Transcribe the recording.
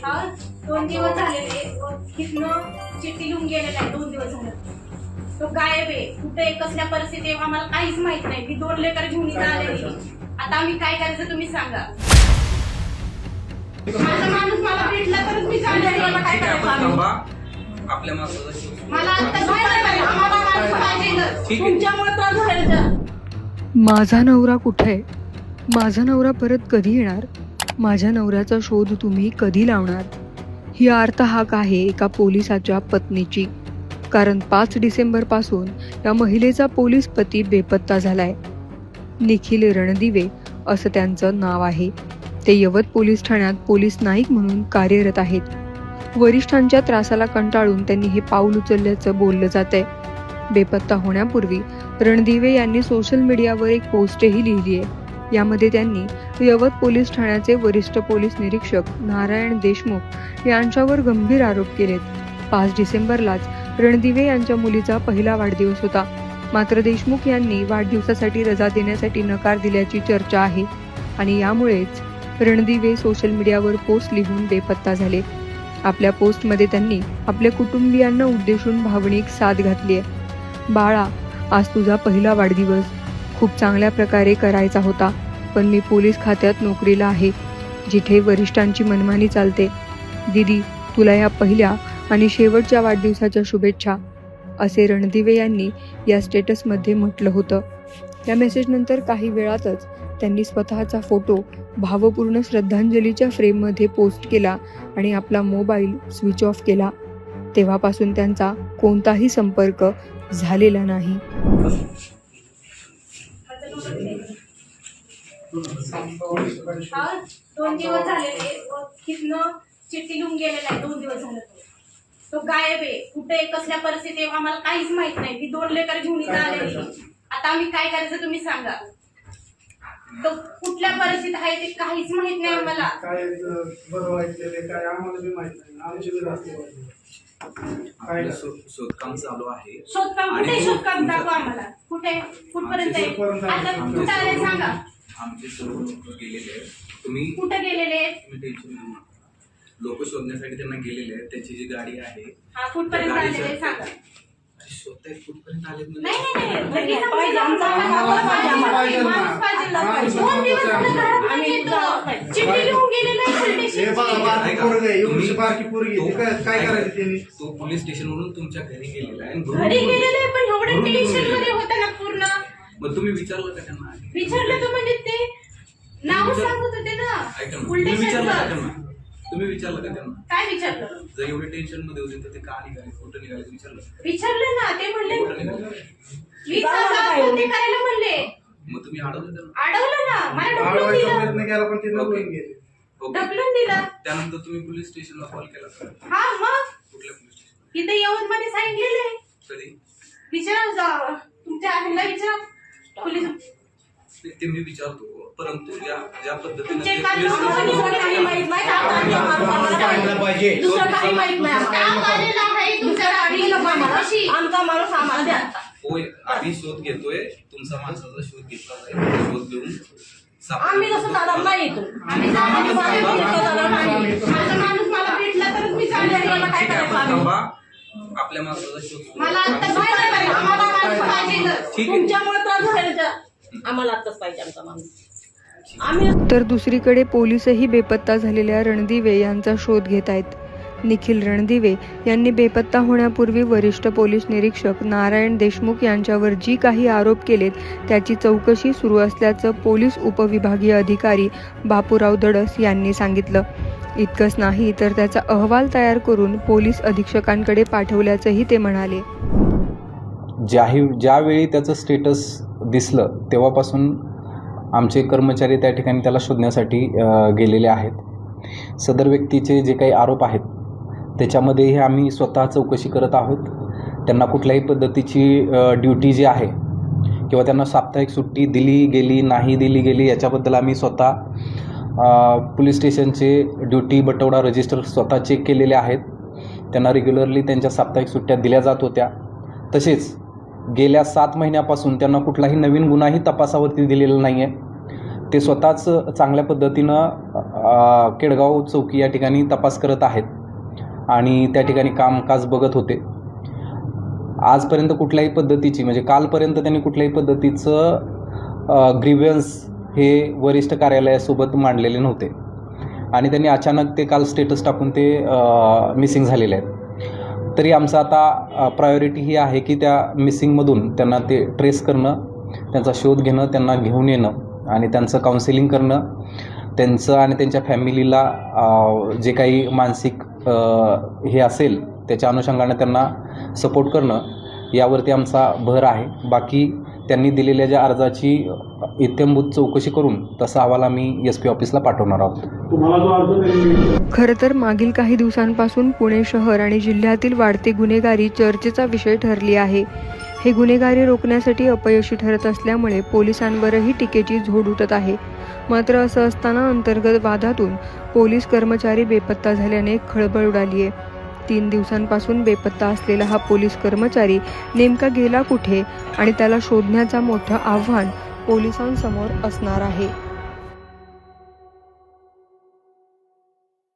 हा 2 दिवस झालेले तिथनं चिठ्ठी लिहून गेलेला आहे. 2 दिवस झाले तो गायब आहे. कुठे कसल्या परिस्थितीत आम्हाला काहीच माहित नाही. ती 2 लेकर घेऊन इथं आलेली. आता आम्ही काय करायचं तुम्ही सांगा. माझा माणूस मला भेटला तरच मी सांगेन मला काय करायचं. आपल्या माणसाचा मला आता काय करायचं. आम्हाला माणूस पाहिजे तुमच्यामुळे त्रास झाला. माझा नवरा कुठे आहे? माझा नवरा परत कधी येणार? माझ्या नवऱ्याचा शोध तुम्ही कधी लावणार? ही आर्त हाक आहे एका पोलिसाच्या पत्नीची. कारण 5 डिसेंबरपासून या महिलेचा पोलीस पती बेपत्ता झालाय. निखिल रणदिवे असं त्यांचं नाव आहे. ते यवत पोलीस ठाण्यात पोलीस नाईक म्हणून कार्यरत आहेत. वरिष्ठांच्या त्रासाला कंटाळून त्यांनी हे पाऊल उचलल्याचं बोललं जातंय. बेपत्ता होण्यापूर्वी रणदिवे यांनी सोशल मीडियावर एक पोस्टही लिहिली आहे. यामध्ये त्यांनी यवत पोलीस ठाण्याचे वरिष्ठ पोलीस निरीक्षक नारायण देशमुख यांच्यावर गंभीर आरोप केलेत. 5 डिसेंबरलाच रणदिवे यांच्या मुलीचा पहिला वाढदिवस होता. मात्र देशमुख यांनी वाढदिवसासाठी रजा देण्यासाठी नकार दिल्याची चर्चा आहे आणि यामुळेच रणदिवे सोशल मीडियावर पोस्ट लिहून बेपत्ता झाले. आपल्या पोस्टमध्ये त्यांनी आपल्या कुटुंबियांना उद्देशून भावनिक साथ घातली आहे. बाळा, आज तुझा पहिला वाढदिवस खूप चांगल्या प्रकारे करायचा होता, पण मी पोलीस खात्यात नोकरीला आहे, जिथे वरिष्ठांची मनमानी चालते. दीदी, तुला या पहिल्या आणि शेवटच्या वाढदिवसाच्या शुभेच्छा, असे रणदिवे यांनी या स्टेटसमध्ये म्हटलं होतं. या मेसेजनंतर काही वेळातच त्यांनी स्वतःचा फोटो भावपूर्ण श्रद्धांजलीच्या फ्रेममध्ये पोस्ट केला आणि आपला मोबाईल स्विच ऑफ केला. तेव्हापासून त्यांचा कोणताही संपर्क झालेला नाही. हा 2 दिवस झालेले तिथनं चिठ्ठी लिहून गेलेला आहे. 2 दिवस झाले तो गायब आहे. कुठे कसल्या परिस्थितीत आम्हाला काहीच माहित नाही. ती 2 लेकर घेऊन इथं आलेली. आता आम्ही काय करायचं तुम्ही सांगा. तो कुठल्या परिस्थितीत आहे ते काहीच माहित नाही आम्हाला. काय बरं व्हायचं काय आम्हाला बी माहित नाही. आमची बी राहते काय शोधकाम चालू आहे. शोधकाम कुठे? शोधकाम दाखवा आम्हाला. कुठे? कुठपर्यंत आहे? आता कुठं आले सांगा. आमचे सर्व लोक गेलेले आहेत. तुम्ही कुठे गेलेले आहेत? टेन्शन घेऊ नका. लोक शोधण्यासाठी त्यांना गेलेले आहेत. त्यांची जी गाडी आहे हा कुठपर्यंत आलेले सांगा. शोधताय कुठपर्यंत आले नाही लगेच पाहिजे. आमचा माणूस पाहिजे. 2 दिवस झाले घरात नाही येतो. चिठ्ठी लिहून गेलेलं आहे पोलीस हे बघा स्टेशनची. बारकी पोरगी आहे, एवढीशी बारकी पोरगी आहे. ती काय करायचं त्यांनी? तो पोलीस स्टेशनवरून तुमच्या घरी गेलेला आहे. घरी गेलेले आहे, पण एवढं टेन्शन मध्ये होतं ना पूर्ण. मग तुम्ही विचारलं का त्यांना? विचारलं तर म्हणजे ते नाव सांगत होते ना. ऐका ना, उलटे तुम्ही विचारलं का शब्द. त्यांना? तुम्ही विचारलं का त्यांना? काय विचारलं? जर एवढे टेन्शन मध्ये होते तर ते का निघाले? कुठं निघाले विचारलं? विचारलं ना. ते म्हणले कुठं निघाले? 20,000 करायला म्हणले. मग तुम्ही अडवलं त्यांना? अडवलं ना. मला ढकलून अडवायचा दिलं. प्रयत्न केला पण ते नवून गेले. ओके. ढकलून दिलं. त्यानंतर तुम्ही पोलीस स्टेशनला कॉल केला का? हा मग कुठल्या पोलीस स्टेशन? इथे येऊन मध्ये सांगितलेले. कधी? विचारा तुमच्या ह्यांना विचारा. पोलीस ते मी विचारतो, परंतु ज्या पद्धतीने तुमचे ते काल पोलीस आम्हाला दुसरं काही माहित नाही. दुसरं काही माहित नाही. काम आलेलं आहे तुमच्या गाडीला. अशी आमचा माणूस आम्हाला द्या. होय, आम्ही शोध घेतोय. तुमचा माणसाचा शोध घेतला जाईल. शोध घेऊन आम्ही कसं दादा नाही येतो. आम्ही जाणार नाही. माझा माणूस मला भेटला तरच मी सांगेन मला काय करायचं आम्ही. थांबा. आपल्या माणसाचा शोध मला आता काय करायचं. आम्हाला माणूस पाहिजे. ठीक आहे. तुमच्यामुळे त्रास झाला. आम्हाला आत्ताच पाहिजे आमचा माणूस. आम्ही तर दुसरीकडे पोलीसही बेपत्ता झालेल्या रणदिवे यांचा शोध घेत आहेत. निखिल रणदिवे यांनी बेपत्ता होण्यापूर्वी वरिष्ठ पोलीस निरीक्षक नारायण देशमुख यांच्यावर जी काही आरोप केलेत त्याची चौकशी सुरू असल्याचं पोलीस उपविभागीय अधिकारी बापूराव दडस यांनी सांगितलं. इतकंच नाही तर त्याचा अहवाल तयार करून पोलीस अधीक्षकांकडे पाठवल्याचंही ते म्हणाले. ज्यावेळी त्याचं स्टेटस दिसलं तेव्हापासून आमचे कर्मचारी त्या ठिकाणी त्याला शोधण्यासाठी गेलेले आहेत. सदर व्यक्तीचे जे काही आरोप आहेत त्याच्यामध्येही आम्ही स्वतः चौकशी करत आहोत. त्यांना कुठल्याही पद्धतीची ड्युटी जी आहे किंवा त्यांना साप्ताहिक सुट्टी दिली गेली नाही दिली गेली याच्याबद्दल आम्ही स्वतः पोलीस स्टेशनचे ड्युटी बटवडा रजिस्टर स्वतः चेक केलेले आहेत. त्यांना रेग्युलरली त्यांच्या साप्ताहिक सुट्ट्या दिल्या जात होत्या. तसेच गेल्या 7 महिन्यापासून त्यांना कुठलाही नवीन गुन्हाही तपासावरती दिलेला नाही आहे. ते स्वतःच चांगल्या पद्धतीनं केडगाव चौकी या ठिकाणी तपास करत आहेत आणि त्या ठिकाणी कामकाज बघत होते. आजपर्यंत कुठल्याही पद्धतीची म्हणजे कालपर्यंत त्यांनी कुठल्याही पद्धतीचं ग्रीव्हन्स हे वरिष्ठ कार्यालयासोबत मांडलेले नव्हते आणि त्यांनी अचानक ते काल स्टेटस टाकून ते मिसिंग झालेले आहेत. तरी आमचं आता प्रायोरिटी ही आहे की त्या मिसिंगमधून त्यांना ते ट्रेस करणं, त्यांचा शोध घेणं, त्यांना घेऊन येणं आणि त्यांचं काउन्सिलिंग करणं, त्यांचं आणि त्यांच्या फॅमिलीला जे काही मानसिक हे असेल त्याच्या अनुषंगाने त्यांना सपोर्ट करणं यावरती आमचा भर आहे. बाकी त्यांनी दिलेल्या ज्या अर्जाची इत्थंभूत चौकशी करून तसा अहवाल आम्ही SP ऑफिसला पाठवणार आहोत. खरं तर मागील काही दिवसांपासून पुणे शहर आणि जिल्ह्यातील वाढती गुन्हेगारी चर्चेचा विषय ठरली आहे. हे गुन्हेगारी रोखण्यासाठी अपयशी ठरत असल्यामुळे पोलिसांवरही टीकेची झोड उठत आहे. मात्र असं असताना अंतर्गत वादातून पोलीस कर्मचारी बेपत्ता झाल्याने खळबळ उडाली आहे. 3 दिवसांपासून बेपत्ता असलेला हा पोलीस कर्मचारी नेमका गेला कुठे आणि त्याला शोधण्याचं मोठं आव्हान पोलिसांसमोर असणार आहे.